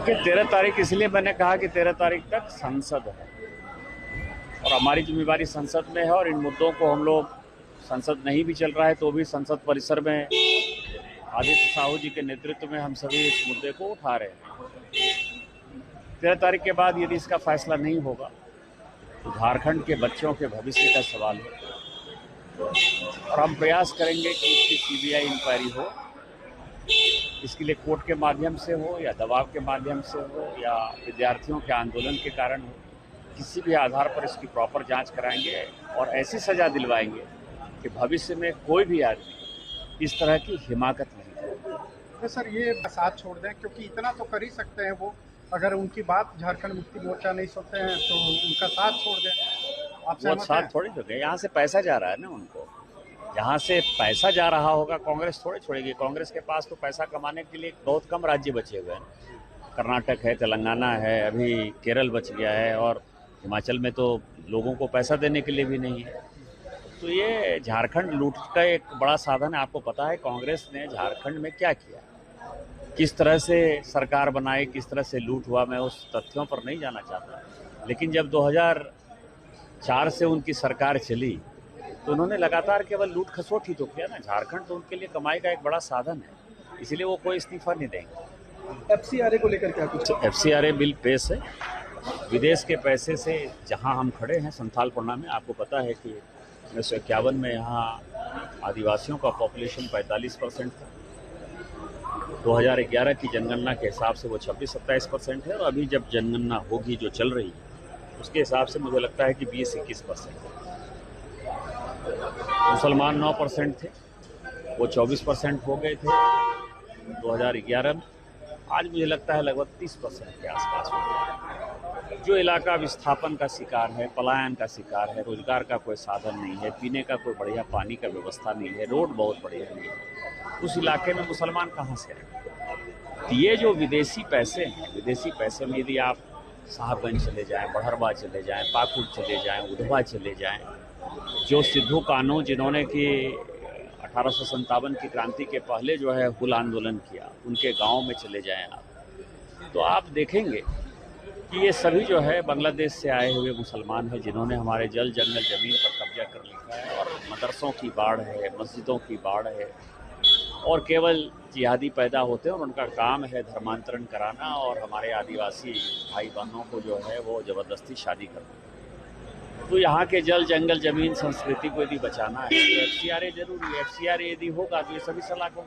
देखिए 13 तारीख इसलिए मैंने कहा कि 13 तारीख तक संसद है और हमारी जिम्मेदारी संसद में है और इन मुद्दों को हम लोग संसद नहीं भी चल रहा है तो भी संसद परिसर में आदित्य साहू जी के नेतृत्व में हम सभी इस मुद्दे को उठा रहे हैं। 13 तारीख के बाद यदि इसका फैसला नहीं होगा तो झारखंड के बच्चों के भविष्य का सवाल है और हम प्रयास करेंगे कि इसकी सीबीआई इंक्वायरी हो। इसके लिए कोर्ट के माध्यम से हो या दबाव के माध्यम से हो या विद्यार्थियों के आंदोलन के कारण हो, किसी भी आधार पर इसकी प्रॉपर जांच कराएंगे और ऐसी सज़ा दिलवाएंगे कि भविष्य में कोई भी आदमी इस तरह की हिमाकत नहीं करे। तो सर ये साथ छोड़ दें, क्योंकि इतना तो कर ही सकते हैं वो, अगर उनकी बात झारखंड मुक्ति मोर्चा नहीं सुनते हैं तो उनका साथ छोड़ दें। आप वो साथ थोड़ी छोड़े, यहाँ से पैसा जा रहा है ना उनको, जहाँ से पैसा जा रहा होगा कांग्रेस थोड़ी छोड़ेगी। कांग्रेस के पास तो पैसा कमाने के लिए बहुत कम राज्य बचे हुए हैं। कर्नाटक है, तेलंगाना है, अभी केरल बच गया है और हिमाचल में तो लोगों को पैसा देने के लिए भी नहीं है। तो ये झारखंड लूट का एक बड़ा साधन है। आपको पता है कांग्रेस ने झारखंड में क्या किया, किस तरह से सरकार बनाई, किस तरह से लूट हुआ, मैं उस तथ्यों पर नहीं जाना चाहता। लेकिन जब 2004 से उनकी सरकार चली तो उन्होंने लगातार केवल लूट खसोट ही तो किया ना। झारखंड तो उनके लिए कमाई का एक बड़ा साधन है, इसलिए वो कोई इस्तीफा नहीं देंगे। FCRA को लेकर क्या कुछ? FCRA बिल पेश है। विदेश के पैसे से जहां हम खड़े हैं संथालपन्ना में, आपको पता है कि 1951 में यहाँ आदिवासियों का पॉपुलेशन 45% था। 2011 की जनगणना के हिसाब से वो 26-27% है और अभी जब जनगणना होगी जो चल रही है उसके हिसाब से मुझे लगता है कि 20-21% है। मुसलमान 9% थे, वो 24% हो गए थे 2011 में। आज मुझे लगता है लगभग 30% के आसपास हो गया। जो इलाका विस्थापन का शिकार है, पलायन का शिकार है, रोजगार का कोई साधन नहीं है, पीने का कोई बढ़िया पानी का व्यवस्था नहीं है, रोड बहुत बढ़िया नहीं है, उस इलाके में मुसलमान कहाँ से आए? ये जो विदेशी पैसे हैं, विदेशी पैसे में यदि आप साहबगंज चले जाएं, बड़हरवा चले जाएं, पाकुड़ चले जाएं, उधवा चले जाएं, जो सिद्धू कान्हू जिन्होंने कि 1857 की क्रांति के पहले जो है हुल आंदोलन किया, उनके गांव में चले जाएं आप, तो आप देखेंगे कि ये सभी जो है बांग्लादेश से आए हुए मुसलमान हैं जिन्होंने हमारे जल जंगल ज़मीन पर कब्जा कर लिया है। और मदरसों की बाढ़ है, मस्जिदों की बाढ़ है और केवल जिहादी पैदा होते हैं और उनका काम है धर्मांतरण कराना और हमारे आदिवासी भाई बहनों को जो है वो ज़बरदस्ती शादी करना। तो यहाँ के जल जंगल ज़मीन संस्कृति को यदि बचाना है तो FCRA जरूरी है। FCRA यदि होगा तो ये सभी सलाखों